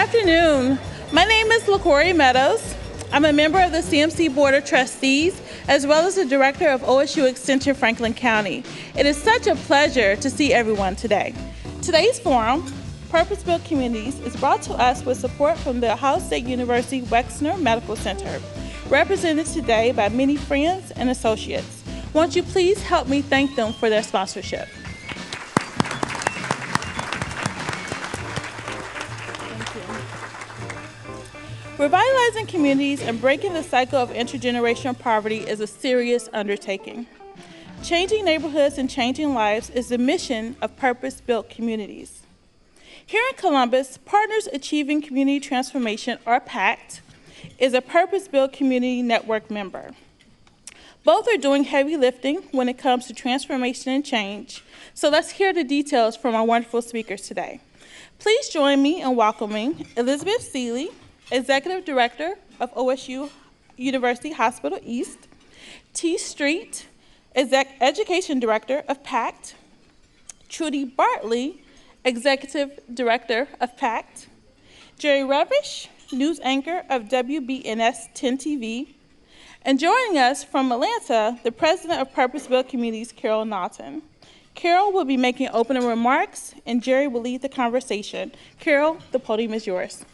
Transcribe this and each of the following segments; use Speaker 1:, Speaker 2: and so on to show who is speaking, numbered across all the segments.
Speaker 1: afternoon. My name is Laquore Meadows. I'm a member of the CMC Board of Trustees, as well as the Director of OSU Extension Franklin County. It is such a pleasure to see everyone today. Today's forum, Purpose-Built Communities, is brought to us with support from the Ohio State University Wexner Medical Center, represented today by many friends and associates. Won't you please help me thank them for their sponsorship? Revitalizing communities and breaking the cycle of intergenerational poverty is a serious undertaking. Changing neighborhoods and changing lives is the mission of Purpose-Built Communities. Here in Columbus, Partners Achieving Community Transformation, or PACT, is a Purpose-Built Community Network member. Both are doing heavy lifting when it comes to transformation and change, so let's hear the details from our wonderful speakers today. Please join me in welcoming Elizabeth Seeley, Executive Director of OSU University Hospital East, Tei Street, Education Director of PACT, Trudy Bartley, Executive Director of PACT, Jerry Revish, News Anchor of WBNS 10 TV, and joining us from Atlanta, the President of Purpose-Built Communities, Carol Naughton. Carol will be making opening remarks, and Jerry will lead the conversation. Carol, the podium is yours.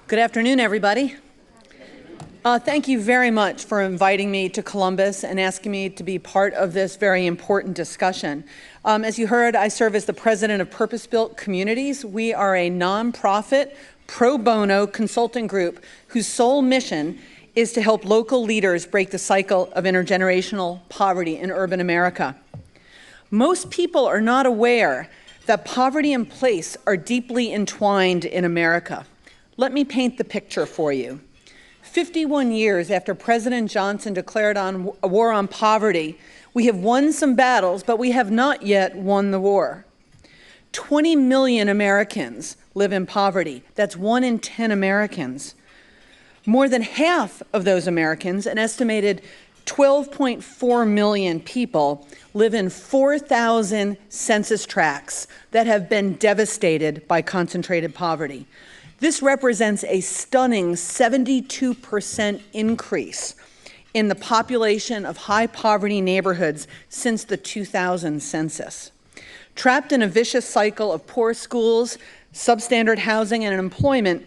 Speaker 2: Good afternoon, everybody. Thank you very much for inviting me to Columbus and asking me to be part of this very important discussion. As you heard, I serve as the president of Purpose-Built Communities. We are a nonprofit, pro bono consulting group whose sole mission is to help local leaders break the cycle of intergenerational poverty in urban America. Most people are not aware that poverty and place are deeply entwined in America. Let me paint the picture for you. 51 years after President Johnson declared a war on poverty, we have won some battles, but we have not yet won the war. 20 million Americans live in poverty. That's 1 in 10 Americans. More than half of those Americans, an estimated 12.4 million people, live in 4,000 census tracts that have been devastated by concentrated poverty. This represents a stunning 72% increase in the population of high-poverty neighborhoods since the 2000 census. Trapped in a vicious cycle of poor schools, substandard housing, and unemployment,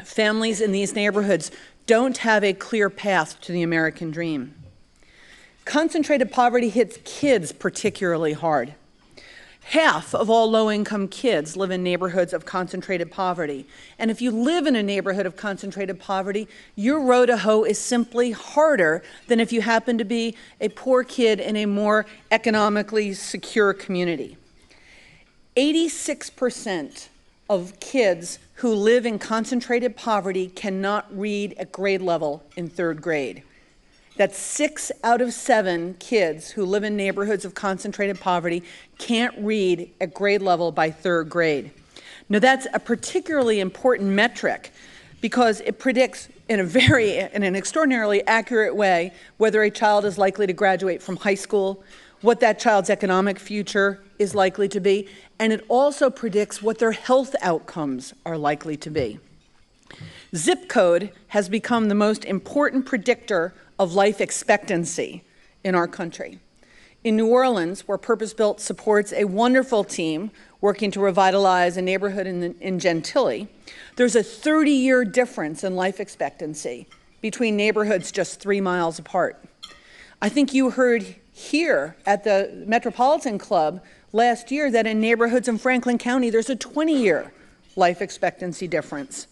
Speaker 2: families in these neighborhoods don't have a clear path to the American dream. Concentrated poverty hits kids particularly hard. Half of all low-income kids live in neighborhoods of concentrated poverty. And if you live in a neighborhood of concentrated poverty, your road to hoe is simply harder than if you happen to be a poor kid in a more economically secure community. 86% of kids who live in concentrated poverty cannot read at grade level in 3rd grade. That's 6 out of 7 kids who live in neighborhoods of concentrated poverty can't read at grade level by 3rd grade. Now that's a particularly important metric because it predicts in an extraordinarily accurate way whether a child is likely to graduate from high school, what that child's economic future is likely to be, and it also predicts what their health outcomes are likely to be. Zip code has become the most important predictor of life expectancy in our country. In New Orleans, where Purpose-Built supports a wonderful team working to revitalize a neighborhood in Gentilly, there's a 30-year difference in life expectancy between neighborhoods just 3 miles apart. I think you heard here at the Metropolitan Club last year that in neighborhoods in Franklin County, there's a 20-year life expectancy difference.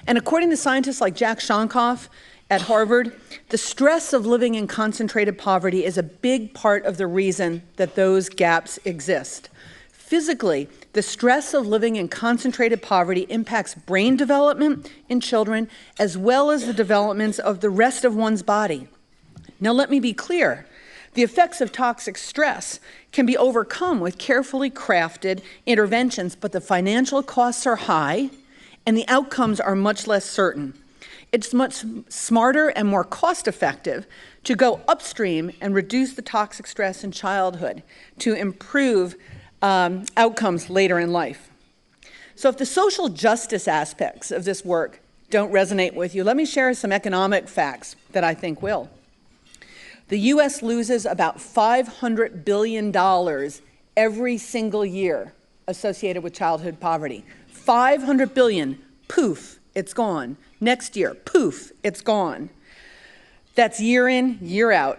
Speaker 2: And according to scientists like Jack Shonkoff at Harvard, the stress of living in concentrated poverty is a big part of the reason that those gaps exist. Physically, the stress of living in concentrated poverty impacts brain development in children as well as the developments of the rest of one's body. Now let me be clear. The effects of toxic stress can be overcome with carefully crafted interventions, but the financial costs are high and the outcomes are much less certain. It's much smarter and more cost-effective to go upstream and reduce the toxic stress in childhood to improve outcomes later in life. So if the social justice aspects of this work don't resonate with you, let me share some economic facts that I think will. The U.S. loses about $500 billion every single year associated with childhood poverty. $500 billion, poof, it's gone. Next year, poof, it's gone. That's year in, year out.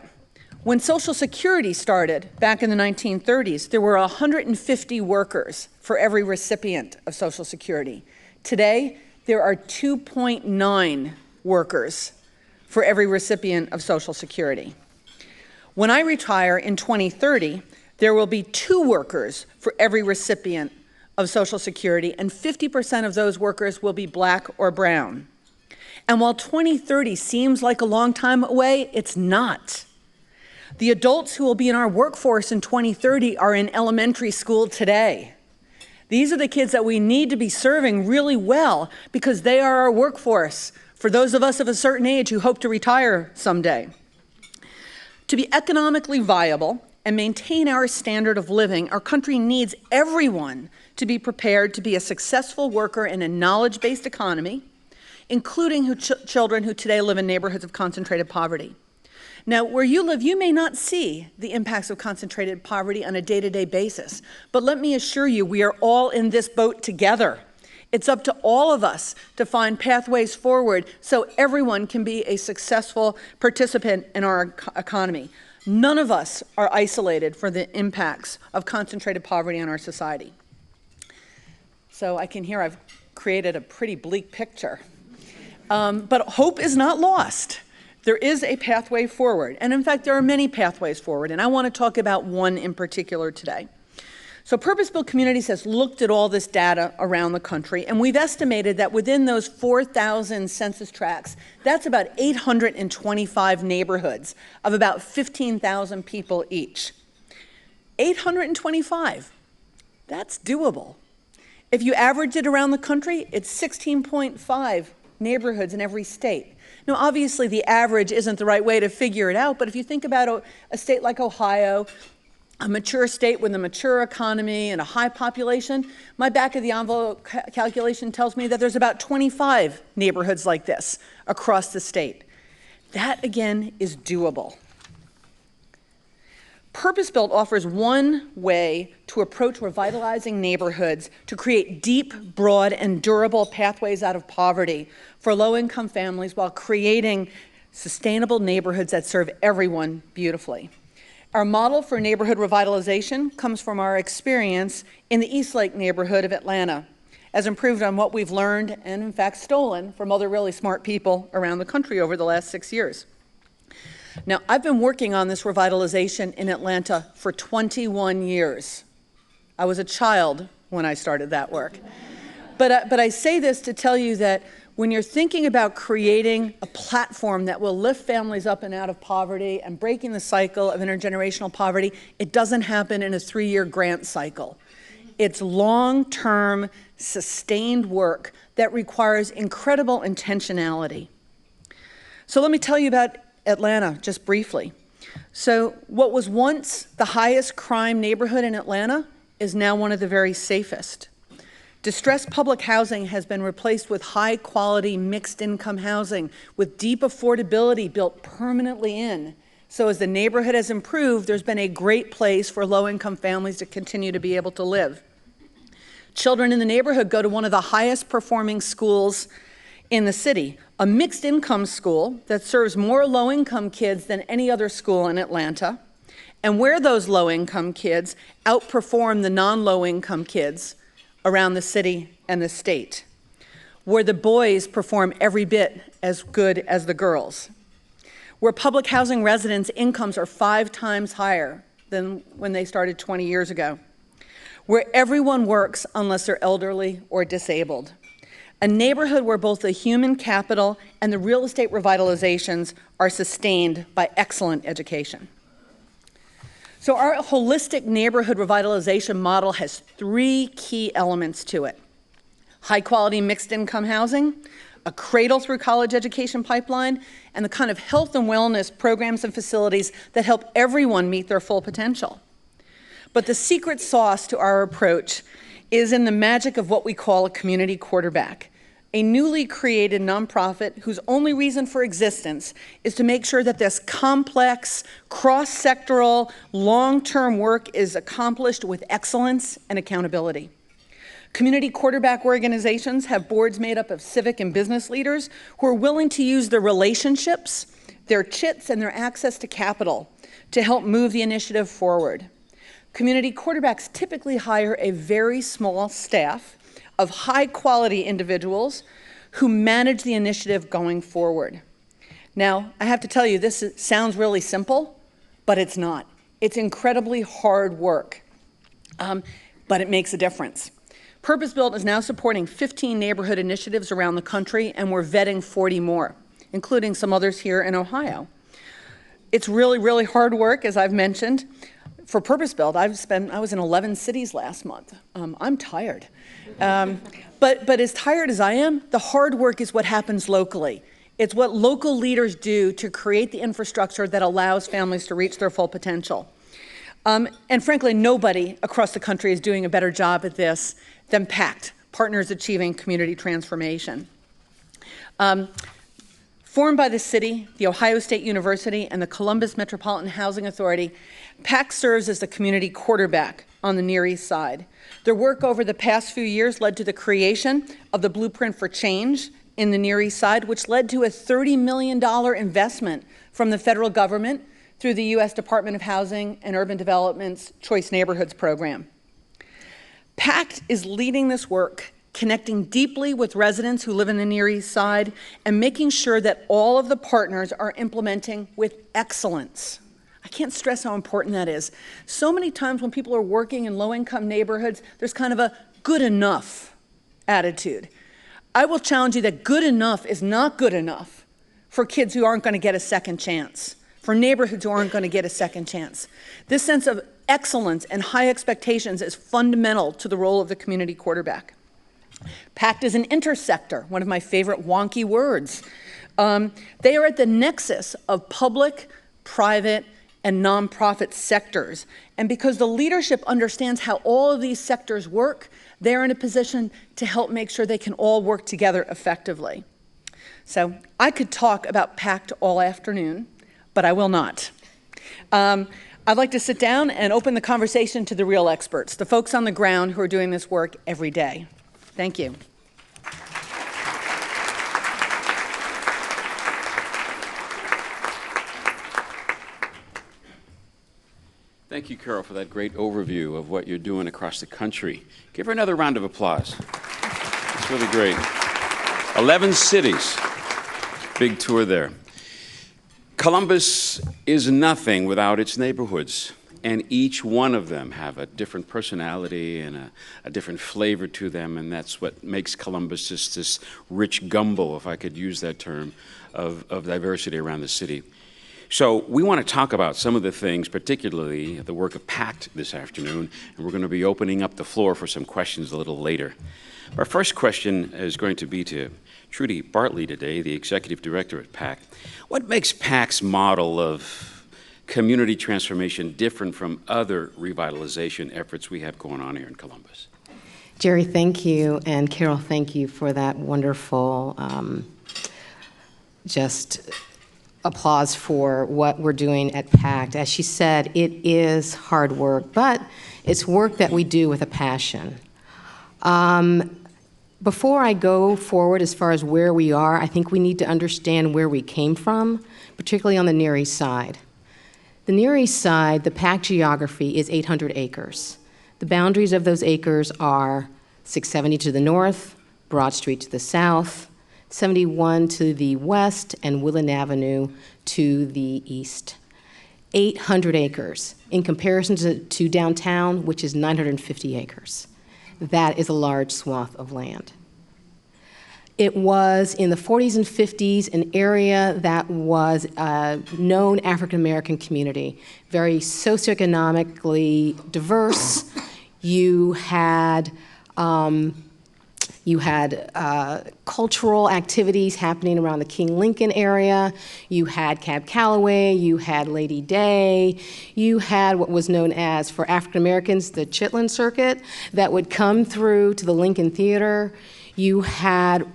Speaker 2: When Social Security started back in the 1930s, there were 150 workers for every recipient of Social Security. Today, there are 2.9 workers for every recipient of Social Security. When I retire in 2030, there will be 2 workers for every recipient of Social Security, and 50% of those workers will be Black or brown. And while 2030 seems like a long time away, it's not. The adults who will be in our workforce in 2030 are in elementary school today. These are the kids that we need to be serving really well because they are our workforce for those of us of a certain age who hope to retire someday. To be economically viable and maintain our standard of living, our country needs everyone to be prepared to be a successful worker in a knowledge-based economy, including children who today live in neighborhoods of concentrated poverty. Now, where you live, you may not see the impacts of concentrated poverty on a day-to-day basis, but let me assure you, we are all in this boat together. It's up to all of us to find pathways forward so everyone can be a successful participant in our economy. None of us are isolated for the impacts of concentrated poverty on our society. So I can hear I've created a pretty bleak picture. But hope is not lost. There is a pathway forward. And in fact, there are many pathways forward. And I want to talk about one in particular today. So Purpose-Built Communities has looked at all this data around the country, and we've estimated that within those 4,000 census tracts, that's about 825 neighborhoods of about 15,000 people each. 825, that's doable. If you average it around the country, it's 16.5 neighborhoods in every state. Now, obviously, the average isn't the right way to figure it out, but if you think about a state like Ohio, a mature state with a mature economy and a high population, my back-of-the-envelope calculation tells me that there's about 25 neighborhoods like this across the state. That, again, is doable. Purpose-Built offers one way to approach revitalizing neighborhoods to create deep, broad, and durable pathways out of poverty for low-income families while creating sustainable neighborhoods that serve everyone beautifully. Our model for neighborhood revitalization comes from our experience in the Eastlake neighborhood of Atlanta, as improved on what we've learned and, in fact, stolen from other really smart people around the country over the last 6 years. Now, I've been working on this revitalization in Atlanta for 21 years. I was a child when I started that work. But I say this to tell you that when you're thinking about creating a platform that will lift families up and out of poverty and breaking the cycle of intergenerational poverty, it doesn't happen in a 3-year grant cycle. It's long-term, sustained work that requires incredible intentionality. So let me tell you about Atlanta, just briefly. So what was once the highest crime neighborhood in Atlanta is now one of the very safest. Distressed public housing has been replaced with high-quality mixed-income housing with deep affordability built permanently in. So as the neighborhood has improved, there's been a great place for low-income families to continue to be able to live. Children in the neighborhood go to one of the highest-performing schools in the city, a mixed-income school that serves more low-income kids than any other school in Atlanta, and where those low-income kids outperform the non-low-income kids around the city and the state, where the boys perform every bit as good as the girls, where public housing residents' incomes are 5 times higher than when they started 20 years ago, where everyone works unless they're elderly or disabled, a neighborhood where both the human capital and the real estate revitalizations are sustained by excellent education. So our holistic neighborhood revitalization model has 3 key elements to it: high-quality mixed-income housing, a cradle through college education pipeline, and the kind of health and wellness programs and facilities that help everyone meet their full potential. But the secret sauce to our approach is in the magic of what we call a community quarterback, a newly created nonprofit whose only reason for existence is to make sure that this complex, cross-sectoral, long-term work is accomplished with excellence and accountability. Community quarterback organizations have boards made up of civic and business leaders who are willing to use their relationships, their chits, and their access to capital to help move the initiative forward. Community quarterbacks typically hire a very small staff of high-quality individuals who manage the initiative going forward. Now, I have to tell you, this sounds really simple, but it's not. It's incredibly hard work, but it makes a difference. Purpose Built is now supporting 15 neighborhood initiatives around the country, and we're vetting 40 more, including some others here in Ohio. It's really, really hard work, as I've mentioned. For Purpose Built, I was in 11 cities last month. I'm tired. But as tired as I am, the hard work is what happens locally. It's what local leaders do to create the infrastructure that allows families to reach their full potential. And frankly, nobody across the country is doing a better job at this than PACT, Partners Achieving Community Transformation. Formed by the city, the Ohio State University, and the Columbus Metropolitan Housing Authority, PACT serves as the community quarterback on the Near East Side. Their work over the past few years led to the creation of the Blueprint for Change in the Near East Side, which led to a $30 million investment from the federal government through the U.S. Department of Housing and Urban Development's Choice Neighborhoods program. PACT is leading this work, connecting deeply with residents who live in the Near East Side and making sure that all of the partners are implementing with excellence. I can't stress how important that is. So many times when people are working in low-income neighborhoods, there's kind of a good enough attitude. I will challenge you that good enough is not good enough for kids who aren't going to get a second chance, for neighborhoods who aren't going to get a second chance. This sense of excellence and high expectations is fundamental to the role of the community quarterback. PACT is an intersector, one of my favorite wonky words. They are at the nexus of public, private, and nonprofit sectors. And because the leadership understands how all of these sectors work, they're in a position to help make sure they can all work together effectively. So I could talk about PACT all afternoon, but I will not. I'd like to sit down and open the conversation to the real experts, the folks on the ground who are doing this work every day. Thank you.
Speaker 3: Thank you, Carol, for that great overview of what you're doing across the country. Give her another round of applause. It's really great. 11 cities. Big tour there. Columbus is nothing without its neighborhoods, and each one of them have a different personality and a different flavor to them, and that's what makes Columbus just this rich gumbo, if I could use that term, of diversity around the city. So we want to talk about some of the things, particularly the work of PACT this afternoon, and we're going to be opening up the floor for some questions a little later. Our first question is going to be to Trudy Bartley today, the Executive Director at PACT. What makes PACT's model of community transformation different from other revitalization efforts we have going on here in Columbus?
Speaker 4: Jerry, thank you, and Carol, thank you for that wonderful just applause for what we're doing at PACT. As she said, it is hard work, but it's work that we do with a passion. Before I go forward as far as where we are, I think we need to understand where we came from, particularly on the Near East Side. The Near East Side, the PACT geography is 800 acres. The boundaries of those acres are 670 to the north, Broad Street to the south, 71 to the west, and Woodland Avenue to the east. 800 acres in comparison to downtown, which is 950 acres. That is a large swath of land. It was in the 40s and 50s an area that was a known African-American community, very socioeconomically diverse. You had You had cultural activities happening around the King Lincoln area. You had Cab Calloway. You had Lady Day. You had what was known as, for African Americans, the Chitlin Circuit that would come through to the Lincoln Theater. You had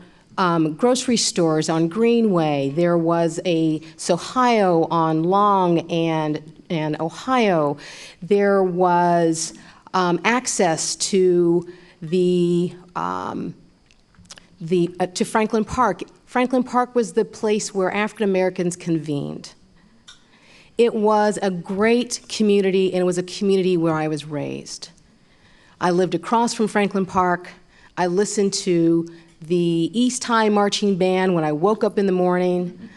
Speaker 4: grocery stores on Greenway. There was a Sohio on Long and Ohio. There was access to to Franklin Park. Franklin Park was the place where African Americans convened. It was a great community, and it was a community where I was raised. I lived across from Franklin Park. I listened to the East High Marching Band when I woke up in the morning.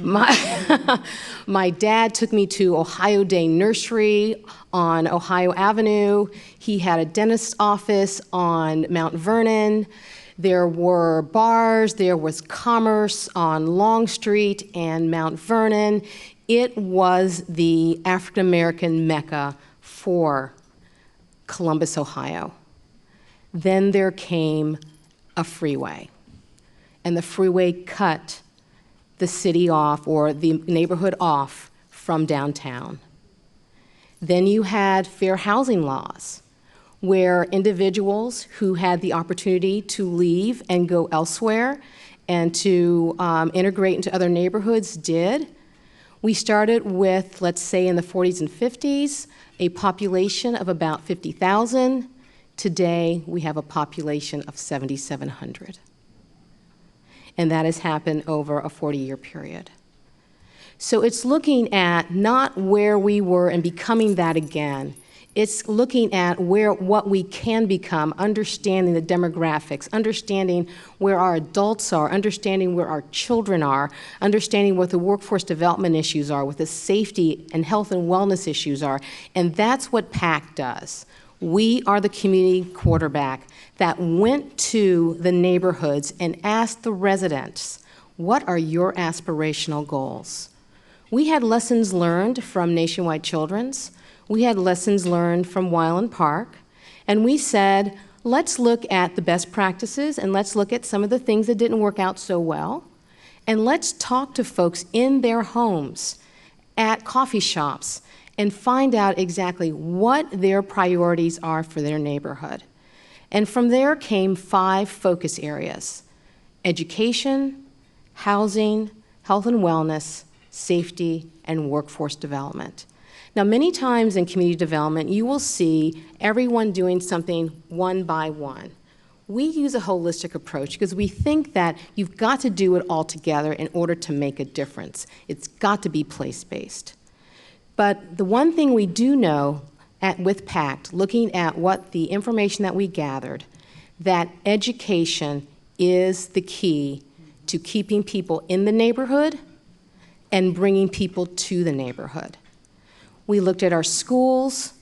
Speaker 4: My dad took me to Ohio Day Nursery on Ohio Avenue. He had a dentist's office on Mount Vernon. There were bars, there was commerce on Long Street and Mount Vernon. It was the African American Mecca for Columbus, Ohio. Then there came a freeway, and the freeway cut the city off, or the neighborhood off, from downtown. Then you had fair housing laws, where individuals who had the opportunity to leave and go elsewhere and to integrate into other neighborhoods did. We started with, let's say in the 40s and 50s, a population of about 50,000. Today, we have a population of 7,700. And that has happened over a 40-year period. So it's looking at not where we were and becoming that again. It's looking at what we can become, understanding the demographics, understanding where our adults are, understanding where our children are, understanding what the workforce development issues are, what the safety and health and wellness issues are. And that's what PACT does. We are the community quarterback that went to the neighborhoods and asked the residents, what are your aspirational goals? We had lessons learned from Nationwide Children's. We had lessons learned from Wyland Park, and we said, let's look at the best practices and let's look at some of the things that didn't work out so well, and let's talk to folks in their homes, at coffee shops, and find out exactly what their priorities are for their neighborhood. And from there came 5 focus areas: education, housing, health and wellness, safety, and workforce development. Now, many times in community development, you will see everyone doing something one by one. We use a holistic approach because we think that you've got to do it all together in order to make a difference. It's got to be place-based. But the one thing we do know with PACT, looking at what the information that we gathered, that education is the key to keeping people in the neighborhood and bringing people to the neighborhood. We looked at our schools,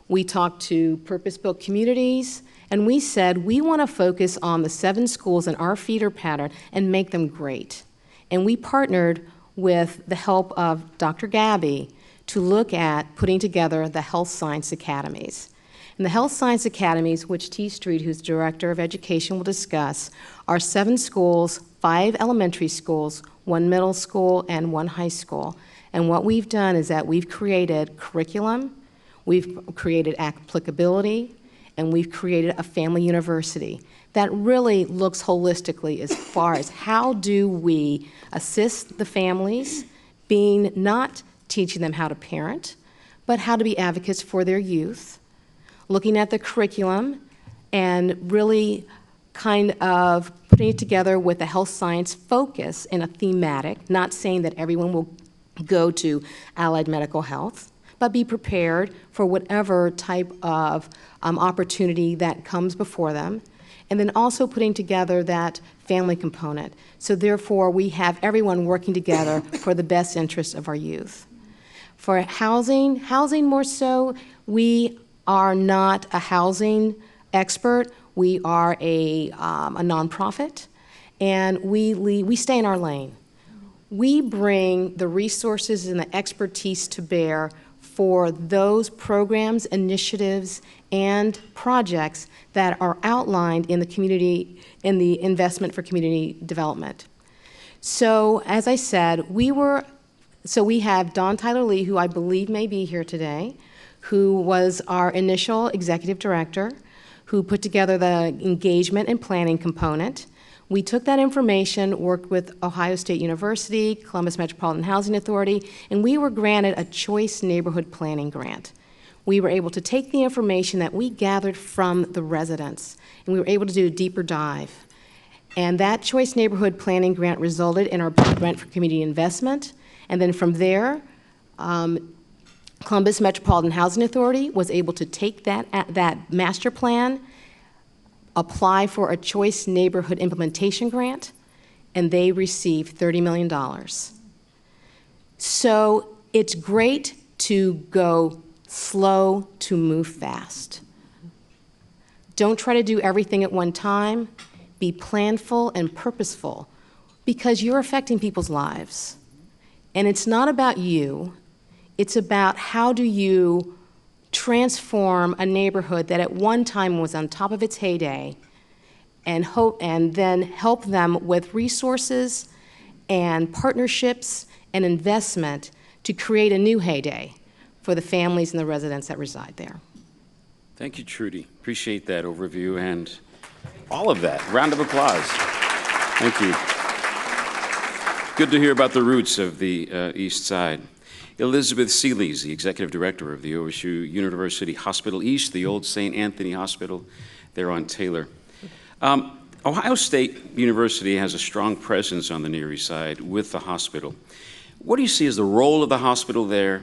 Speaker 4: we talked to purpose-built communities, and we said we want to focus on the 7 schools in our feeder pattern and make them great. And we partnered with the help of Dr. Gabby to look at putting together the health science academies. And the health science academies, which Tei Street, who's director of education, will discuss, are 7 schools, 5 elementary schools, 1 middle school, and 1 high school. And what we've done is that we've created curriculum, we've created applicability, and we've created a family university that really looks holistically as far as how do we assist the families, being not teaching them how to parent, but how to be advocates for their youth, looking at the curriculum and really kind of putting it together with a health science focus in a thematic, not saying that everyone will go to allied medical health, but be prepared for whatever type of opportunity that comes before them, and then also putting together that family component. So therefore, we have everyone working together for the best interests of our youth. For housing more so, we are not a housing expert. We are a nonprofit, and we stay in our lane. We bring the resources and the expertise to bear for those programs, initiatives, and projects that are outlined in the community, in the investment for community development. So, as I said, we have Don Tyler Lee, who I believe may be here today, who was our initial executive director, who put together the engagement and planning component. We took that information, worked with Ohio State University, Columbus Metropolitan Housing Authority, and we were granted a Choice Neighborhood Planning Grant. We were able to take the information that we gathered from the residents, and we were able to do a deeper dive. And that Choice Neighborhood Planning Grant resulted in our grant for community investment. And then from there, Columbus Metropolitan Housing Authority was able to take that master plan, apply for a Choice Neighborhood Implementation Grant, and they received $30 million. So it's great to go slow to move fast. Don't try to do everything at one time. Be planful and purposeful, because you're affecting people's lives. And it's not about you. It's about how do you transform a neighborhood that at one time was on top of its heyday, and then help them with resources and partnerships and investment to create a new heyday for the families and the residents that reside there.
Speaker 3: Thank you, Trudy. Appreciate that overview and all of that. Round of applause. Thank you. Good to hear about the roots of the East Side. Elizabeth Seeley's the executive director of the OSU University Hospital East, the old St. Anthony Hospital there on Taylor. Ohio State University has a strong presence on the Near East Side with the hospital. What do you see as the role of the hospital there,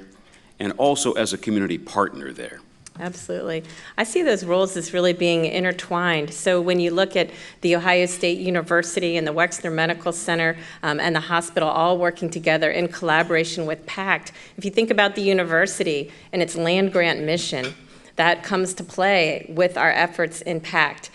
Speaker 3: and also as a community partner there?
Speaker 5: Absolutely. I see those roles as really being intertwined. So when you look at the Ohio State University and the Wexner Medical Center and the hospital all working together in collaboration with PACT, if you think about the university and its land grant mission, that comes to play with our efforts in PACT.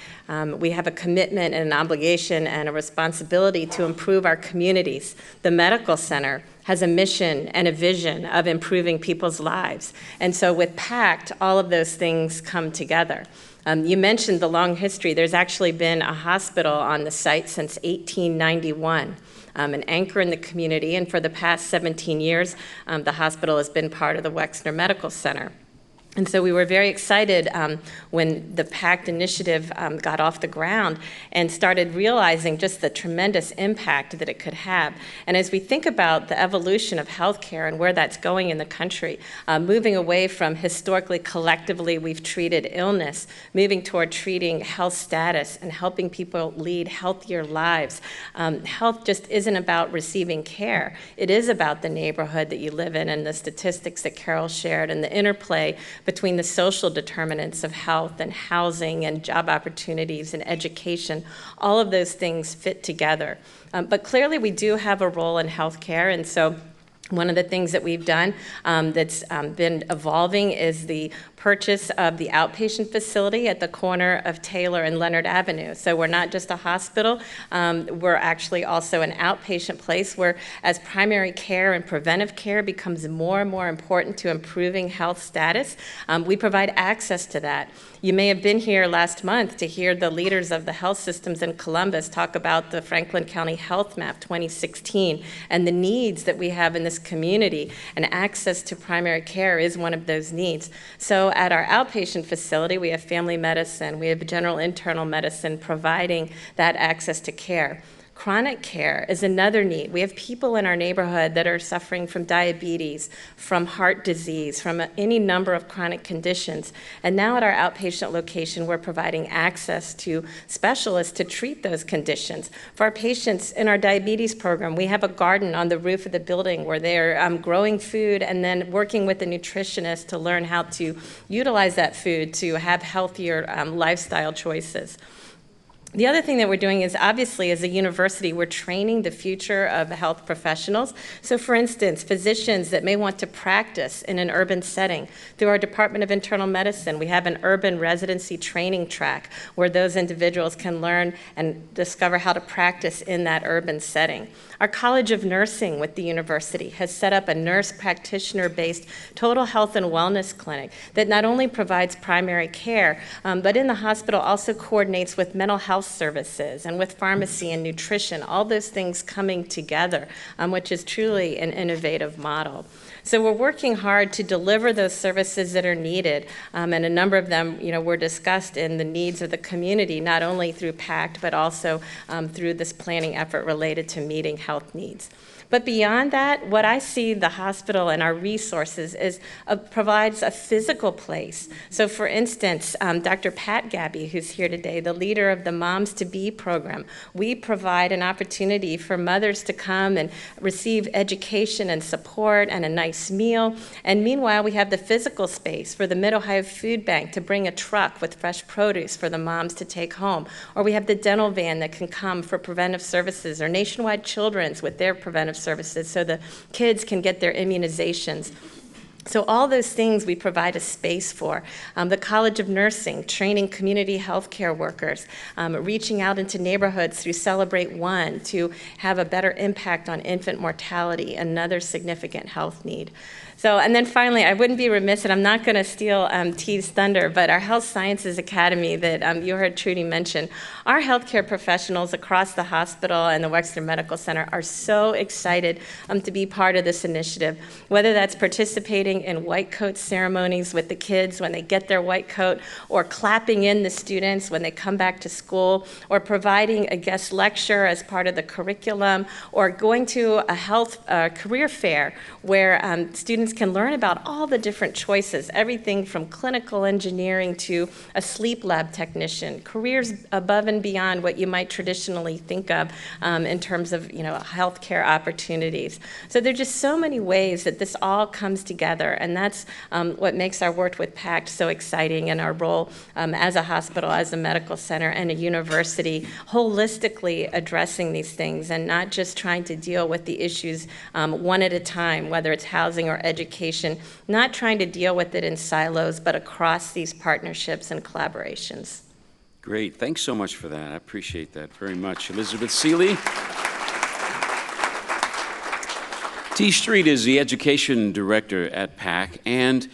Speaker 5: We have a commitment and an obligation and a responsibility to improve our communities. The medical center has a mission and a vision of improving people's lives. And so with PACT, all of those things come together. You mentioned the long history. There's actually been a hospital on the site since 1891. An anchor in the community, and for the past 17 years, the hospital has been part of the Wexner Medical Center. And so we were very excited when the PACT initiative got off the ground and started realizing just the tremendous impact that it could have. And as we think about the evolution of healthcare and where that's going in the country, moving away from historically, collectively, we've treated illness, moving toward treating health status and helping people lead healthier lives. Health just isn't about receiving care. It is about the neighborhood that you live in and the statistics that Carol shared and the interplay between the social determinants of health and housing and job opportunities and education. All of those things fit together. But clearly we do have a role in healthcare, and so one of the things that we've done that's been evolving is the purchase of the outpatient facility at the corner of Taylor and Leonard Avenue. So we're not just a hospital, we're actually also an outpatient place where as primary care and preventive care becomes more and more important to improving health status, we provide access to that. You may have been here last month to hear the leaders of the health systems in Columbus talk about the Franklin County Health Map 2016 and the needs that we have in this community, and access to primary care is one of those needs. So at our outpatient facility, we have family medicine, we have general internal medicine providing that access to care. Chronic care is another need. We have people in our neighborhood that are suffering from diabetes, from heart disease, from any number of chronic conditions. And now at our outpatient location, we're providing access to specialists to treat those conditions. For our patients in our diabetes program, we have a garden on the roof of the building where they're growing food and then working with a nutritionist to learn how to utilize that food to have healthier lifestyle choices. The other thing that we're doing is, obviously, as a university, we're training the future of health professionals. So, for instance, physicians that may want to practice in an urban setting, through our Department of Internal Medicine, we have an urban residency training track where those individuals can learn and discover how to practice in that urban setting. Our College of Nursing with the university has set up a nurse practitioner-based total health and wellness clinic that not only provides primary care, but in the hospital also coordinates with mental health services and with pharmacy and nutrition, all those things coming together, which is truly an innovative model. So we're working hard to deliver those services that are needed, and a number of them, were discussed in the needs of the community, not only through PACT, but also through this planning effort related to meeting health needs. But beyond that, what I see the hospital and our resources is provides a physical place. So for instance, Dr. Pat Gabby, who's here today, the leader of the Moms to Be program, we provide an opportunity for mothers to come and receive education and support and a nice meal. And meanwhile, we have the physical space for the Mid-Ohio Food Bank to bring a truck with fresh produce for the moms to take home. Or we have the dental van that can come for preventive services, or Nationwide Children's with their preventive services so the kids can get their immunizations. So all those things we provide a space for. The College of Nursing, training community healthcare workers, reaching out into neighborhoods through Celebrate One to have a better impact on infant mortality, another significant health need. So, and then finally, I wouldn't be remiss, and I'm not going to steal Tei's thunder, but our Health Sciences Academy that you heard Trudy mention, our healthcare professionals across the hospital and the Wexner Medical Center are so excited to be part of this initiative, whether that's participating in white coat ceremonies with the kids when they get their white coat, or clapping in the students when they come back to school, or providing a guest lecture as part of the curriculum, or going to a health career fair where students can learn about all the different choices, everything from clinical engineering to a sleep lab technician, careers above and beyond what you might traditionally think of in terms of healthcare opportunities. So there are just so many ways that this all comes together, and that's what makes our work with PACT so exciting, and our role as a hospital, as a medical center, and a university, holistically addressing these things and not just trying to deal with the issues one at a time, whether it's housing or education, not trying to deal with it in silos, but across these partnerships and collaborations.
Speaker 3: Great. Thanks so much for that. I appreciate that very much. Elizabeth Seeley. Tei Street is the education director at PAC, and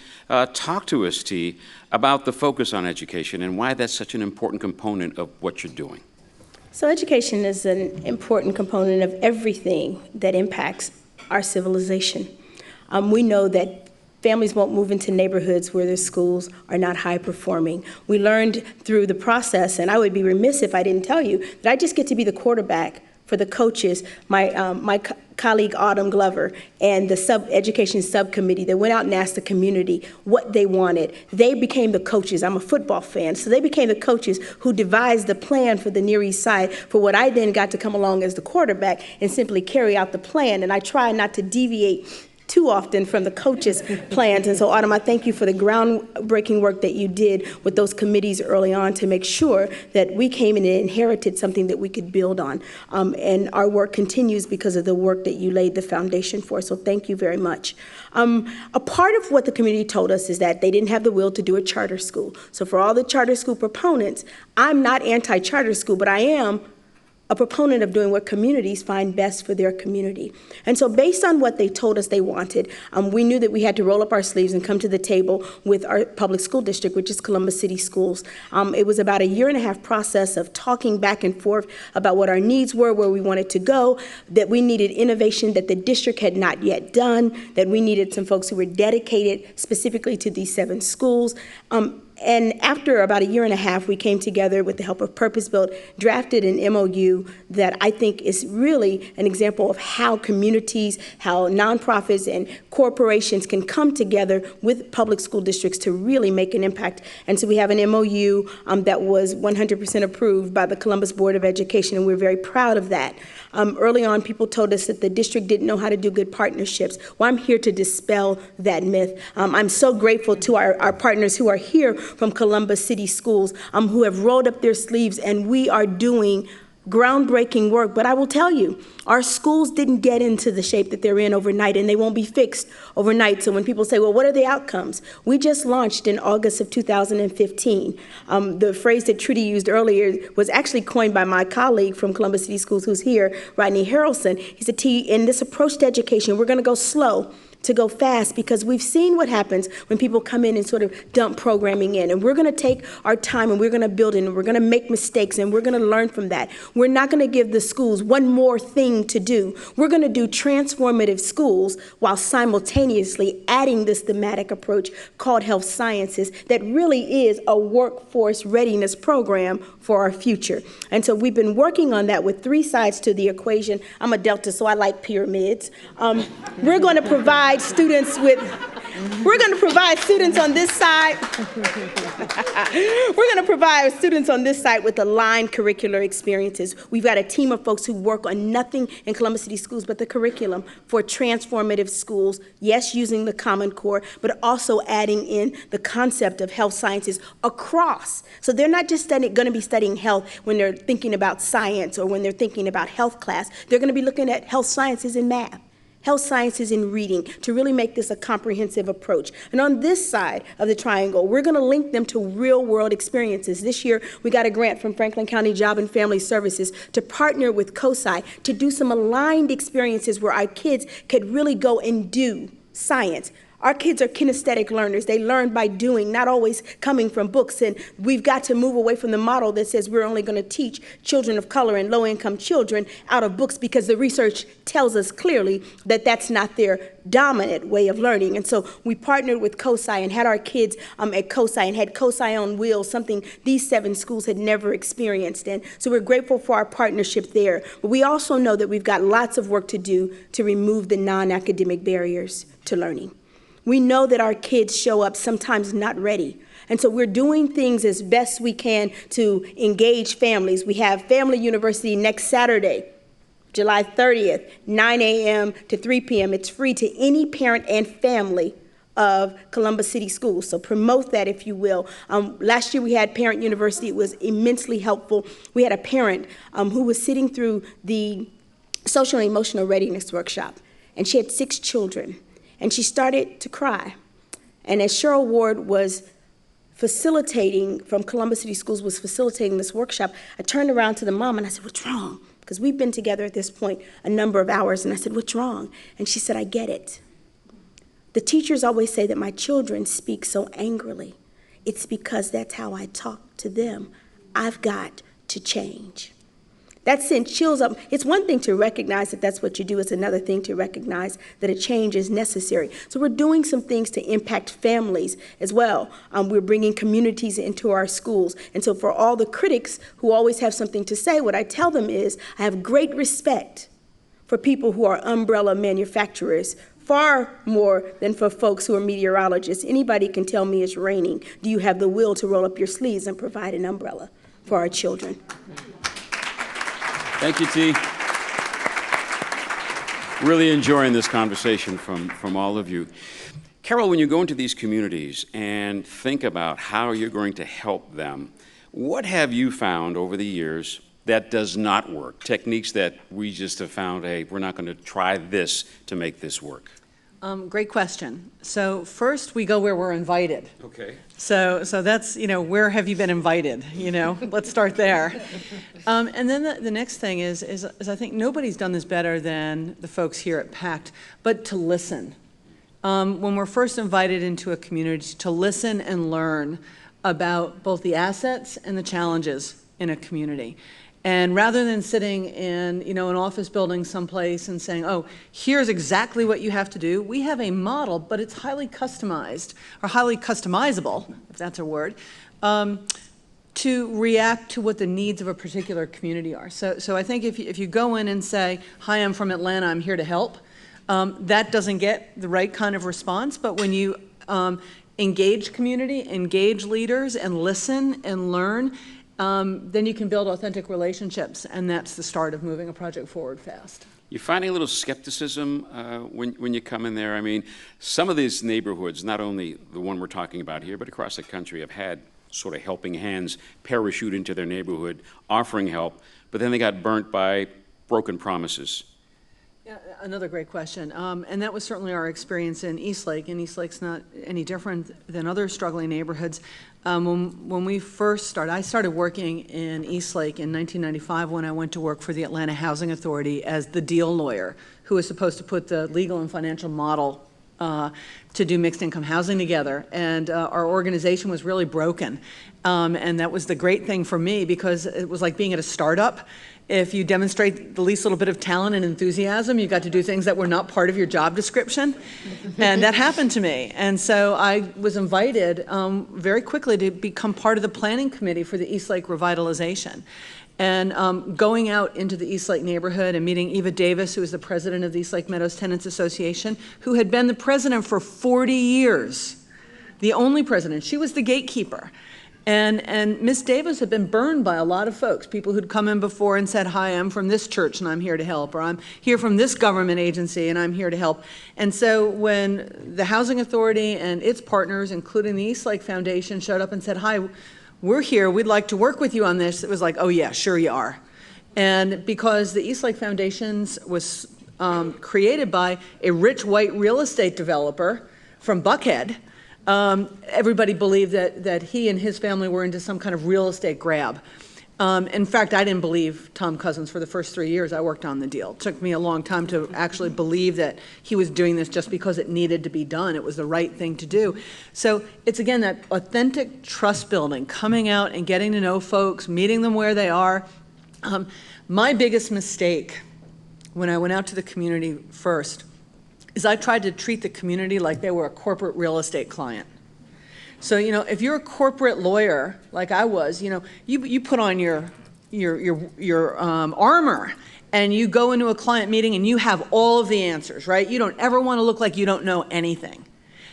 Speaker 3: talk to us, Tei, about the focus on education and why that's such an important component of what you're doing.
Speaker 6: So education is an important component of everything that impacts our civilization. We know that families won't move into neighborhoods where their schools are not high performing. We learned through the process, and I would be remiss if I didn't tell you, that I just get to be the quarterback for the coaches, my colleague Autumn Glover and the education subcommittee that went out and asked the community what they wanted. They became the coaches. I'm a football fan, so they became the coaches who devised the plan for the Near East Side, for what I then got to come along as the quarterback and simply carry out the plan. And I try not to deviate too often from the coaches' plans. And so, Autumn, I thank you for the groundbreaking work that you did with those committees early on to make sure that we came in and inherited something that we could build on. And our work continues because of the work that you laid the foundation for. So thank you very much. A part of what the community told us is that they didn't have the will to do a charter school. So for all the charter school proponents, I'm not anti-charter school, but I am a proponent of doing what communities find best for their community. And so based on what they told us they wanted, we knew that we had to roll up our sleeves and come to the table with our public school district, which is Columbus City Schools. It was about a 1.5-year process of talking back and forth about what our needs were, where we wanted to go, that we needed innovation that the district had not yet done, that we needed some folks who were dedicated specifically to these 7 schools. And after about a 1.5 years, we came together with the help of Purpose Built, drafted an MOU that I think is really an example of how communities, how nonprofits and corporations can come together with public school districts to really make an impact. And so we have an MOU that was 100% approved by the Columbus Board of Education, and we're very proud of that. Early on, people told us that the district didn't know how to do good partnerships. Well, I'm here to dispel that myth. I'm so grateful to our partners who are here from Columbus City Schools who have rolled up their sleeves, and we are doing groundbreaking work. But I will tell you, our schools didn't get into the shape that they're in overnight, and they won't be fixed overnight. So when people say, well, what are the outcomes? We just launched in August of 2015. The phrase that Trudy used earlier was actually coined by my colleague from Columbus City Schools who's here, Rodney Harrelson. He said, T, in this approach to education, we're going to go slow to go fast, because we've seen what happens when people come in and sort of dump programming in. And we're going to take our time and we're going to build it, and we're going to make mistakes, and we're going to learn from that. We're not going to give the schools one more thing to do. We're going to do transformative schools while simultaneously adding this thematic approach called health sciences that really is a workforce readiness program for our future. And so we've been working on that with three sides to the equation. I'm a Delta, so I like pyramids. We're going to provide students on this side. We're going to provide students on this side with aligned curricular experiences. We've got a team of folks who work on nothing in Columbus City Schools but the curriculum for transformative schools, yes, using the Common Core, but also adding in the concept of health sciences across. So they're not just going to be studying health when they're thinking about science or when they're thinking about health class. They're going to be looking at health sciences in math, health sciences in reading, to really make this a comprehensive approach. And on this side of the triangle, we're going to link them to real-world experiences. This year, we got a grant from Franklin County Job and Family Services to partner with COSI to do some aligned experiences where our kids could really go and do science. Our kids are kinesthetic learners. They learn by doing, not always coming from books. And we've got to move away from the model that says we're only going to teach children of color and low-income children out of books, because the research tells us clearly that that's not their dominant way of learning. And so we partnered with COSI and had our kids at COSI and had COSI on wheels, something these 7 schools had never experienced. And so we're grateful for our partnership there. But we also know that we've got lots of work to do to remove the non-academic barriers to learning. We know that our kids show up sometimes not ready. And so we're doing things as best we can to engage families. We have Family University next Saturday, July 30th, 9 a.m. to 3 p.m. It's free to any parent and family of Columbus City Schools. So promote that, if you will. Last year we had Parent University. It was immensely helpful. We had a parent who was sitting through the social and emotional readiness workshop, and she had 6 children. And she started to cry. And as Cheryl Ward was facilitating, from Columbus City Schools, was facilitating this workshop, I turned around to the mom and I said, what's wrong? Because we've been together at this point a number of hours. And I said, what's wrong? And she said, I get it. The teachers always say that my children speak so angrily. It's because that's how I talk to them. I've got to change. That sent chills up. It's one thing to recognize that that's what you do. It's another thing to recognize that a change is necessary. So we're doing some things to impact families as well. We're bringing communities into our schools. And so for all the critics who always have something to say, what I tell them is, I have great respect for people who are umbrella manufacturers, far more than for folks who are meteorologists. Anybody can tell me it's raining. Do you have the will to roll up your sleeves and provide an umbrella for our children?
Speaker 3: Thank you, T. Really enjoying this conversation from all of you. Carol, when you go into these communities and think about how you're going to help them, what have you found over the years that does not work? Techniques that we just have found, hey, we're not going to try this to make this work.
Speaker 2: Great question. So first we go where we're invited.
Speaker 3: Okay.
Speaker 2: So that's, where have you been invited? Let's start there. And then the next thing is I think nobody's done this better than the folks here at PACT, but to listen. When we're first invited into a community, to listen and learn about both the assets and the challenges in a community. And rather than sitting in, an office building someplace and saying, oh, here's exactly what you have to do, we have a model, but it's highly customized, or highly customizable, if that's a word, to react to what the needs of a particular community are. So I think if you go in and say, hi, I'm from Atlanta, I'm here to help, that doesn't get the right kind of response. But when you engage community, engage leaders, and listen and learn, then you can build authentic relationships, and that's the start of moving a project forward fast.
Speaker 3: You finding a little skepticism when you come in there? I mean, some of these neighborhoods, not only the one we're talking about here, but across the country, have had sort of helping hands parachute into their neighborhood, offering help, but then they got burnt by broken promises.
Speaker 2: Yeah, another great question. And that was certainly our experience in Eastlake, and Eastlake's not any different than other struggling neighborhoods. When we first started, I started working in Eastlake in 1995 when I went to work for the Atlanta Housing Authority as the deal lawyer, who was supposed to put the legal and financial model to do mixed income housing together. And our organization was really broken. And that was the great thing for me, because it was like being at a startup. If you demonstrate the least little bit of talent and enthusiasm, you got to do things that were not part of your job description. And that happened to me. And so I was invited very quickly to become part of the planning committee for the Eastlake revitalization. And going out into the Eastlake neighborhood and meeting Eva Davis, who is the president of the Eastlake Meadows Tenants Association, who had been the president for 40 years, the only president. She was the gatekeeper. And Miss Davis had been burned by a lot of folks, people who'd come in before and said, hi, I'm from this church and I'm here to help, or I'm here from this government agency and I'm here to help. And so when the Housing Authority and its partners, including the Eastlake Foundation, showed up and said, hi, we're here, we'd like to work with you on this, it was like, oh yeah, sure you are. And because the Eastlake Foundation was created by a rich white real estate developer from Buckhead, everybody believed that he and his family were into some kind of real estate grab. In fact, I didn't believe Tom Cousins for the first 3 years I worked on the deal. It took me a long time to actually believe that he was doing this just because it needed to be done. It was the right thing to do. So it's, again, that authentic trust building, coming out and getting to know folks, meeting them where they are. My biggest mistake when I went out to the community first is I tried to treat the community like they were a corporate real estate client. So, you know, if you're a corporate lawyer like I was, you know, you put on your armor and you go into a client meeting and you have all of the answers, right? You don't ever want to look like you don't know anything.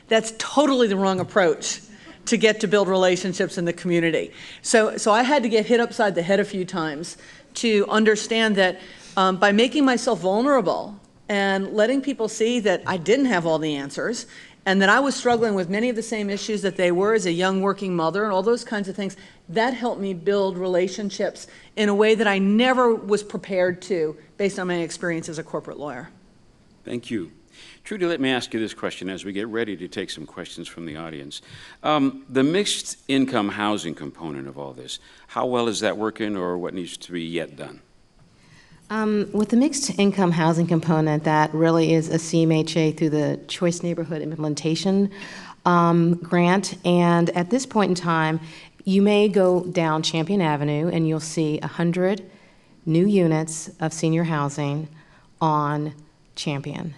Speaker 2: That's totally the wrong approach to get to build relationships in the community. So I had to get hit upside the head a few times to understand that by making myself vulnerable and letting people see that I didn't have all the answers and that I was struggling with many of the same issues that they were as a young working mother and all those kinds of things, that helped me build relationships in a way that I never was prepared to based on my experience as a corporate lawyer.
Speaker 3: Thank you. Trudy, let me ask you this question as we get ready to take some questions from the audience. The mixed income housing component of all this, how well is that working, or what needs to be yet done?
Speaker 4: With the mixed income housing component, that really is a CMHA through the Choice Neighborhood Implementation grant. And at this point in time, you may go down Champion Avenue and you'll see 100 new units of senior housing on Champion.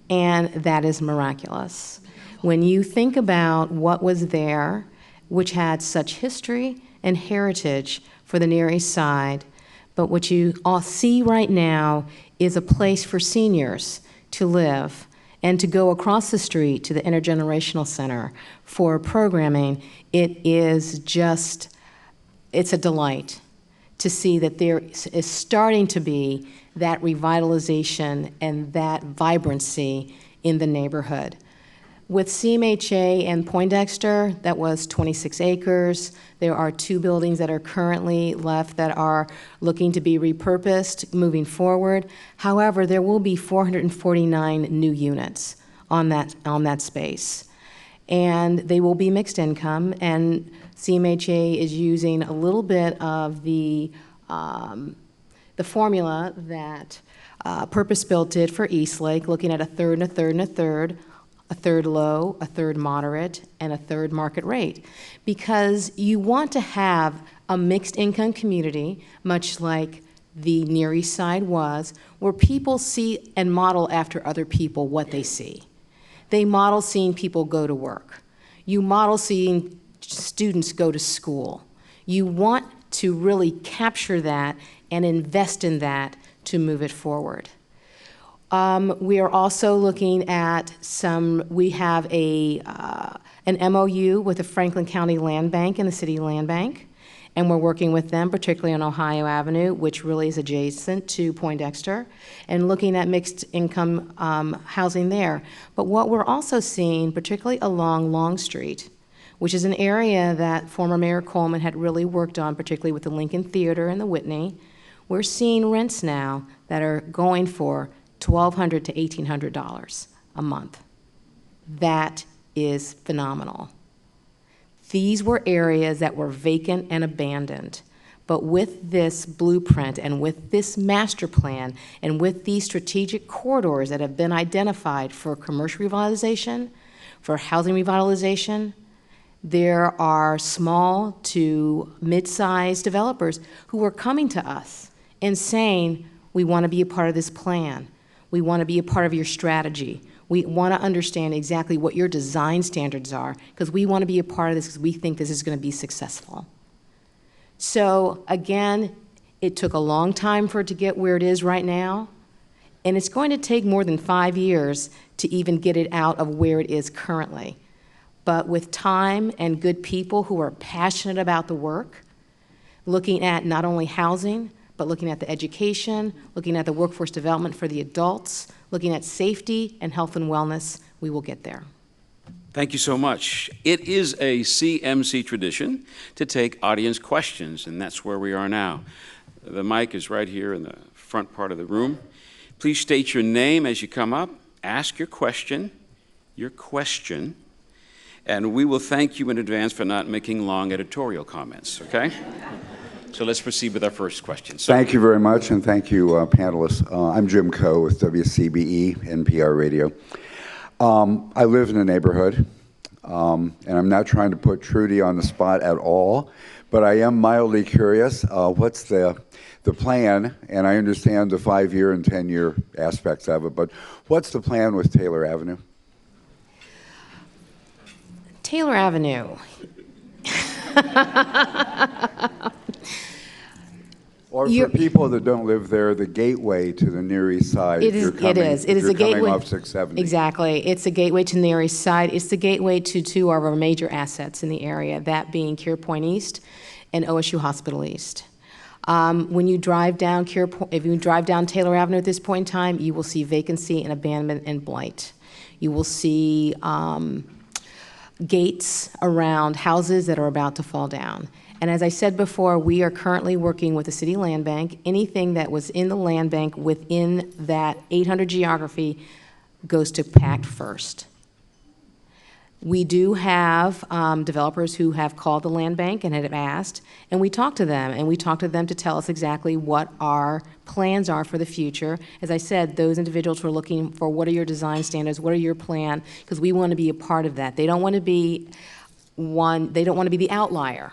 Speaker 4: And that is miraculous. When you think about what was there, which had such history and heritage for the Near East Side, but what you all see right now is a place for seniors to live and to go across the street to the Intergenerational Center for programming. It is just, it's a delight to see that there is starting to be that revitalization and that vibrancy in the neighborhood. With CMHA and Poindexter, that was 26 acres. There are 2 buildings that are currently left that are looking to be repurposed moving forward. However, there will be 449 new units on that space. And they will be mixed income, and CMHA is using a little bit of the formula that Purpose-Built did for Eastlake, looking at a third and a third and a third, a third low, a third moderate, and a third market rate. Because you want to have a mixed income community, much like the Near East Side was, where people see and model after other people what they see. They model seeing people go to work. You model seeing students go to school. You want to really capture that and invest in that to move it forward. We are also looking at we have an MOU with the Franklin County Land Bank and the City Land Bank, And we're working with them, particularly on Ohio Avenue, which really is adjacent to Poindexter, and looking at mixed income housing there. But what we're also seeing, particularly along Long Street, which is an area that former Mayor Coleman had really worked on, particularly with the Lincoln Theater and the Whitney, we're seeing rents now that are going for $1,200 to $1,800 a month. That is phenomenal. These were areas that were vacant and abandoned. But with this blueprint and with this master plan and with these strategic corridors that have been identified for commercial revitalization, for housing revitalization, there are small to mid-sized developers who are coming to us and saying, we want to be a part of this plan. We want to be a part of your strategy. We want to understand exactly what your design standards are, because we want to be a part of this because we think this is going to be successful. So again, it took a long time for it to get where it is right now, and it's going to take more than 5 years to even get it out of where it is currently. But with time and good people who are passionate about the work, looking at not only housing, but looking at the education, looking at the workforce development for the adults, looking at safety and health and wellness, we will get there.
Speaker 3: Thank you so much. It is a CMC tradition to take audience questions, and that's where we are now. The mic is right here in the front part of the room. Please state your name as you come up, ask your question, and we will thank you in advance for not making long editorial comments, okay? So let's proceed with our first question. So,
Speaker 7: thank you very much, and thank you, panelists. I'm Jim Coe with WCBE NPR Radio. I live in a neighborhood, and I'm not trying to put Trudy on the spot at all, but I am mildly curious. What's the plan? And I understand the 5-year and 10-year aspects of it, but what's the plan with Taylor Avenue?
Speaker 4: Taylor Avenue.
Speaker 7: Or for people that don't live there, the gateway to the Near East Side.
Speaker 4: It is a gateway.
Speaker 7: Off 670.
Speaker 4: Exactly. It's a gateway to the Near East Side. It's the gateway to two of our major assets in the area, that being Cure Point East and OSU Hospital East. When you drive down if you drive down Taylor Avenue at this point in time, you will see vacancy and abandonment and blight. You will see gates around houses that are about to fall down. And as I said before, we are currently working with the City Land Bank. Anything that was in the land bank within that 800 geography goes to PACT first. We do have developers who have called the land bank and have asked, and we talk to them, to tell us exactly what our plans are for the future. As I said, those individuals were looking for what are your design standards, what are your plan, because we want to be a part of that. They don't want to be the outlier.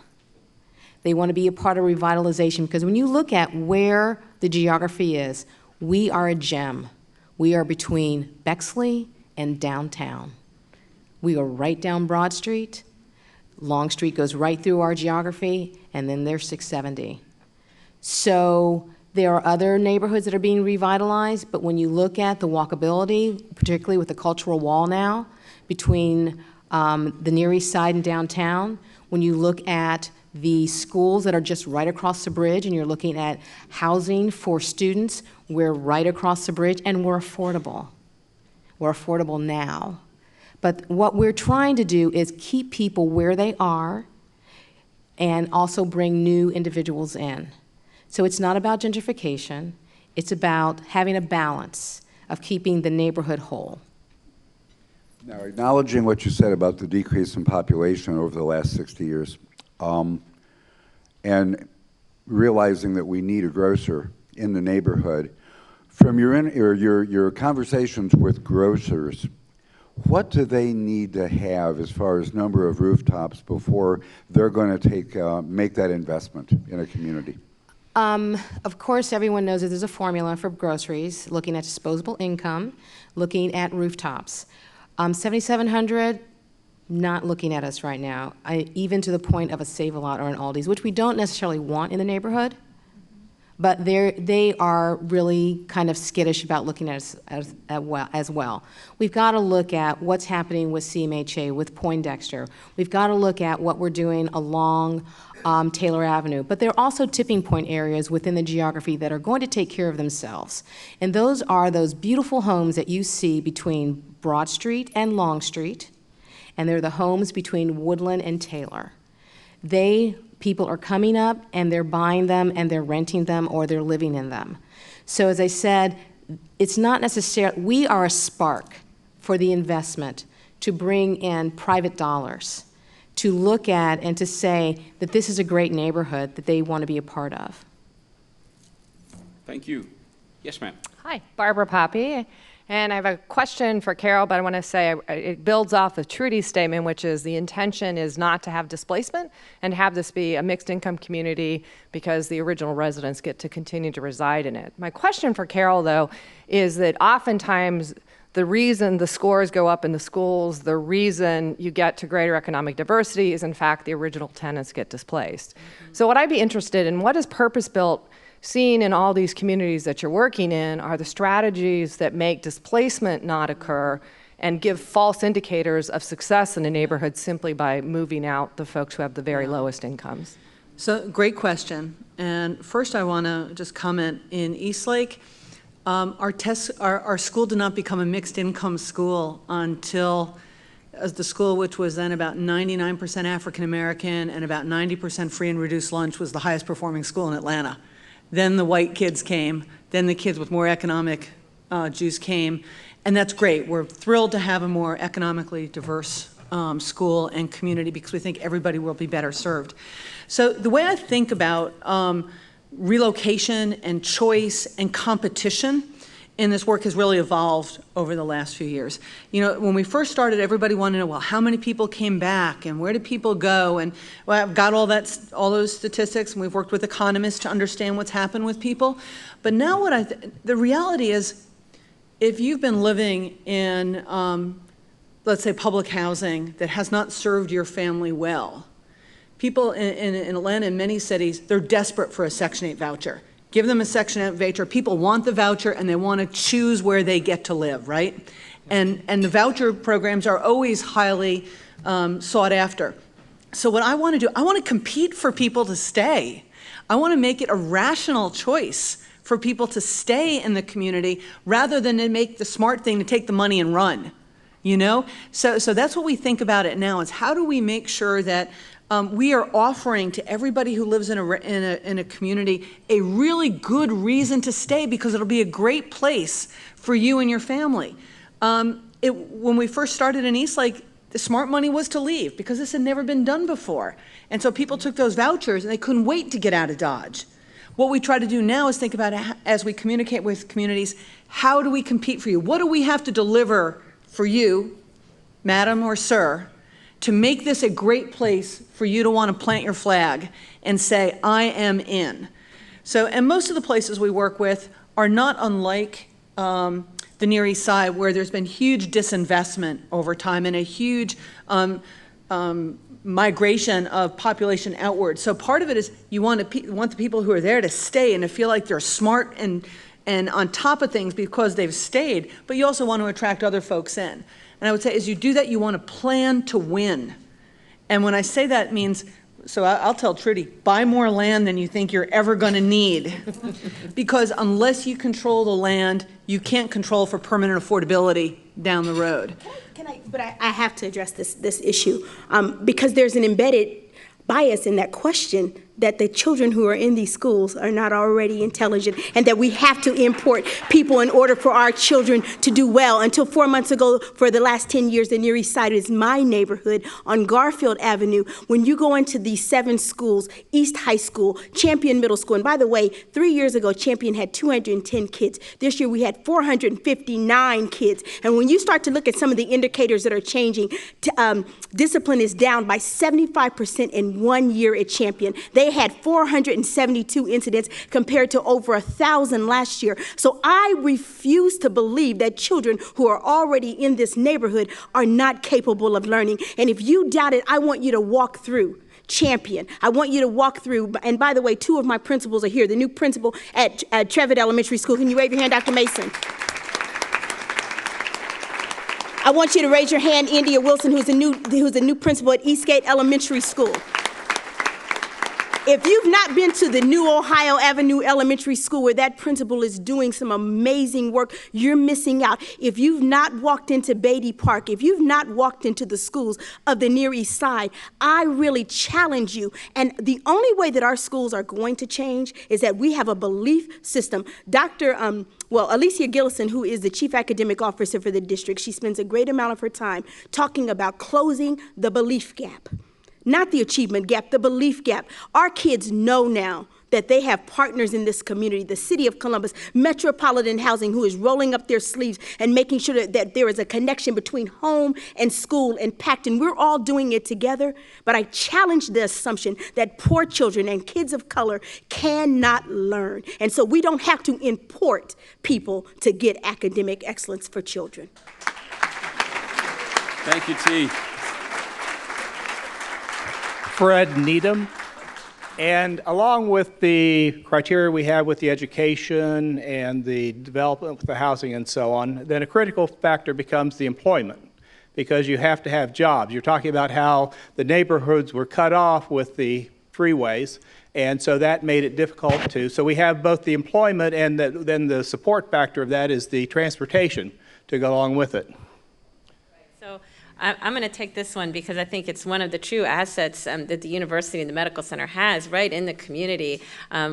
Speaker 4: They want to be a part of revitalization, because when you look at where the geography is, we are a gem. We are between Bexley and downtown. We are right down Broad Street. Long Street goes right through our geography, and then there's 670. So there are other neighborhoods that are being revitalized, but when you look at the walkability, particularly with the cultural wall now, between the Near East Side and downtown, when you look at the schools that are just right across the bridge, and you're looking at housing for students, we're right across the bridge, and we're affordable. We're affordable now. But what we're trying to do is keep people where they are and also bring new individuals in. So it's not about gentrification. It's about having a balance of keeping the neighborhood whole.
Speaker 7: Now, acknowledging what you said about the decrease in population over the last 60 years, and realizing that we need a grocer in the neighborhood, from your conversations with grocers, what do they need to have as far as number of rooftops before they're going to make that investment in a community?
Speaker 4: Of course, everyone knows that there's a formula for groceries, looking at disposable income, looking at rooftops. 7,700, not looking at us right now, even to the point of a Save-A-Lot or an Aldi's, which we don't necessarily want in the neighborhood, but they are really kind of skittish about looking at us as well. We've got to look at what's happening with CMHA, with Poindexter. We've got to look at what we're doing along Taylor Avenue. But there are also tipping point areas within the geography that are going to take care of themselves. And those are those beautiful homes that you see between Broad Street and Long Street, and they're the homes between Woodland and Taylor. People are coming up and they're buying them and they're renting them or they're living in them. So as I said, it's not necessarily, we are a spark for the investment to bring in private dollars, to look at and to say that this is a great neighborhood that they want to be a part of.
Speaker 3: Thank you. Yes, ma'am.
Speaker 8: Hi, Barbara Poppy. And I have a question for Carol, but I want to say it builds off of Trudy's statement, which is the intention is not to have displacement and have this be a mixed income community because the original residents get to continue to reside in it. My question for Carol, though, is that oftentimes the reason the scores go up in the schools, the reason you get to greater economic diversity is, in fact, the original tenants get displaced. So what I'd be interested in, what is purpose-built seen in all these communities that you're working in are the strategies that make displacement not occur and give false indicators of success in a neighborhood simply by moving out the folks who have the very lowest incomes?
Speaker 2: So, great question. And first I want to just comment, in Eastlake, our school did not become a mixed income school until the school, which was then about 99% African American and about 90% free and reduced lunch, was the highest performing school in Atlanta. Then the white kids came, then the kids with more economic juice came, and that's great. We're thrilled to have a more economically diverse school and community because we think everybody will be better served. So the way I think about relocation and choice and competition in this work has really evolved over the last few years. You know, when we first started, everybody wanted to know, well, how many people came back and where did people go? And well, I've got all those statistics, and we've worked with economists to understand what's happened with people. But now the reality is, if you've been living in, let's say, public housing that has not served your family well, people in Atlanta and many cities, they're desperate for a Section 8 voucher. Give them a Section 8 voucher. People want the voucher and they want to choose where they get to live, right? And the voucher programs are always highly sought after. So what I want to do, I want to compete for people to stay. I want to make it a rational choice for people to stay in the community rather than to make the smart thing to take the money and run, you know? So that's what we think about it now, is how do we make sure that we are offering to everybody who lives in a community a really good reason to stay, because it'll be a great place for you and your family. When we first started in Eastlake, the smart money was to leave because this had never been done before. And so people took those vouchers and they couldn't wait to get out of Dodge. What we try to do now is think about, as we communicate with communities, how do we compete for you? What do we have to deliver for you, madam or sir, to make this a great place for you to want to plant your flag and say, I am in. So, and most of the places we work with are not unlike the Near East Side, where there's been huge disinvestment over time and a huge migration of population outward. So part of it is you want the people who are there to stay and to feel like they're smart and on top of things because they've stayed, but you also want to attract other folks in. And I would say, as you do that, you want to plan to win. And when I say that, it means, so I'll tell Trudy, buy more land than you think you're ever going to need. Because unless you control the land, you can't control for permanent affordability down the road.
Speaker 6: But I have to address this issue because there's an embedded bias in that question that the children who are in these schools are not already intelligent and that we have to import people in order for our children to do well. Until 4 months ago, for the last 10 years, the Near East Side is my neighborhood on Garfield Avenue. When you go into these 7 schools, East High School, Champion Middle School, and by the way, 3 years ago, Champion had 210 kids. This year we had 459 kids. And when you start to look at some of the indicators that are changing, discipline is down by 75% in 1 year at Champion. They had 472 incidents compared to over 1,000 last year. So I refuse to believe that children who are already in this neighborhood are not capable of learning. And if you doubt it, I want you to walk through champion. I want you to walk through, and by the way, 2 of my principals are here. The new principal at Trevitt Elementary School. Can you wave your hand, Dr. Mason? I want you to raise your hand, India Wilson, who's a new principal at Eastgate Elementary School. If you've not been to the new Ohio Avenue Elementary School where that principal is doing some amazing work, you're missing out. If you've not walked into Beatty Park, if you've not walked into the schools of the Near East Side, I really challenge you. And the only way that our schools are going to change is that we have a belief system. Alicia Gillison, who is the Chief Academic Officer for the district, she spends a great amount of her time talking about closing the belief gap. Not the achievement gap, the belief gap. Our kids know now that they have partners in this community, the City of Columbus, Metropolitan Housing, who is rolling up their sleeves and making sure that there is a connection between home and school and PACT, and we're all doing it together. But I challenge the assumption that poor children and kids of color cannot learn. And so we don't have to import people to get academic excellence for children.
Speaker 3: Thank you, T.
Speaker 9: Fred Needham, and along with the criteria we have with the education and the development with the housing and so on, then a critical factor becomes the employment, because you have to have jobs. You're talking about how the neighborhoods were cut off with the freeways, and so that made it difficult to. So we have both the employment and then the support factor of that is the transportation to go along with it.
Speaker 5: So I'm going to take this one because I think it's one of the true assets that the university and the medical center has right in the community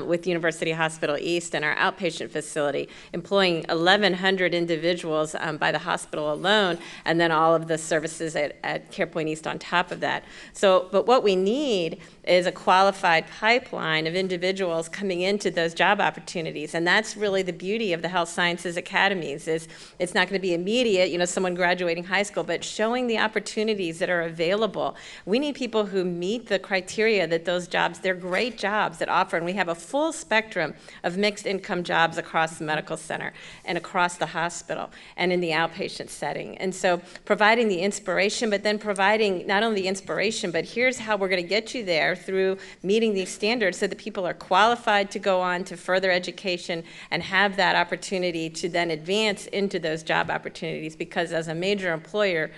Speaker 5: with University Hospital East and our outpatient facility, employing 1,100 individuals by the hospital alone, and then all of the services at CarePoint East on top of that. So, but what we need is a qualified pipeline of individuals coming into those job opportunities, and that's really the beauty of the health sciences academies. Is it's not going to be immediate, someone graduating high school, but showing the opportunities that are available. We need people who meet the criteria that those jobs, they're great jobs that offer, and we have a full spectrum of mixed income jobs across the medical center and across the hospital and in the outpatient setting. And so providing the inspiration, but then providing not only the inspiration, but here's how we're going to get you there through meeting these standards so that people are qualified to go on to further education and have that opportunity to then advance into those job opportunities, because as a major employer,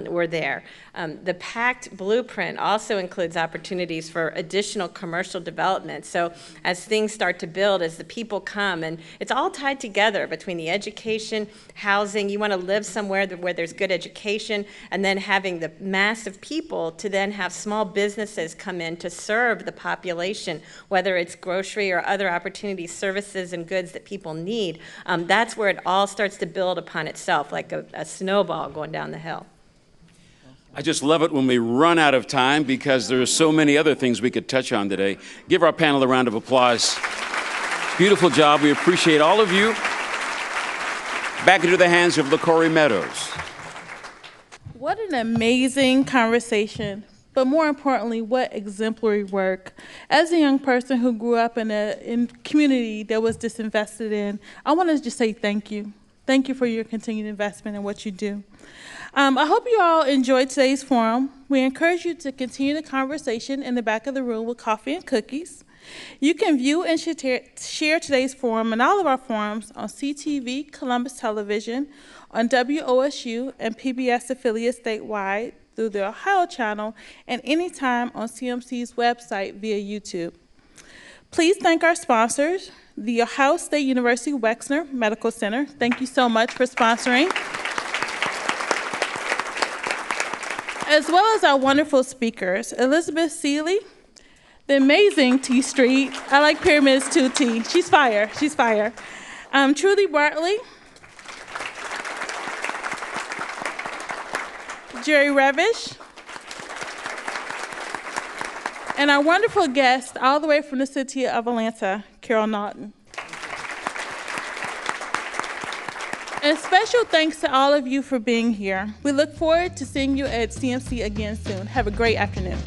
Speaker 5: we're there. The PACT blueprint also includes opportunities for additional commercial development. So as things start to build, as the people come, and it's all tied together between the education, housing, you want to live somewhere where there's good education, and then having the mass of people to then have small businesses come in to serve the population, whether it's grocery or other opportunities, services and goods that people need. That's where it all starts to build upon itself, like a snowball going down the hill.
Speaker 3: I just love it when we run out of time because there are so many other things we could touch on today. Give our panel a round of applause. Beautiful job. We appreciate all of you. Back into the hands of Laquore Meadows.
Speaker 1: What an amazing conversation. But more importantly, what exemplary work. As a young person who grew up in a community that was disinvested in, I want to just say thank you. Thank you for your continued investment in what you do. I hope you all enjoyed today's forum. We encourage you to continue the conversation in the back of the room with coffee and cookies. You can view and share today's forum and all of our forums on CTV, Columbus Television, on WOSU and PBS affiliates statewide through the Ohio channel, and anytime on CMC's website via YouTube. Please thank our sponsors, the Ohio State University Wexner Medical Center. Thank you so much for sponsoring. As well as our wonderful speakers, Elizabeth Seeley, the amazing Tei Street. I like pyramids too, T. She's fire. Trudy Bartley, Jerry Revish, and our wonderful guest all the way from the city of Atlanta, Carol Naughton. And special thanks to all of you for being here. We look forward to seeing you at CMC again soon. Have a great afternoon.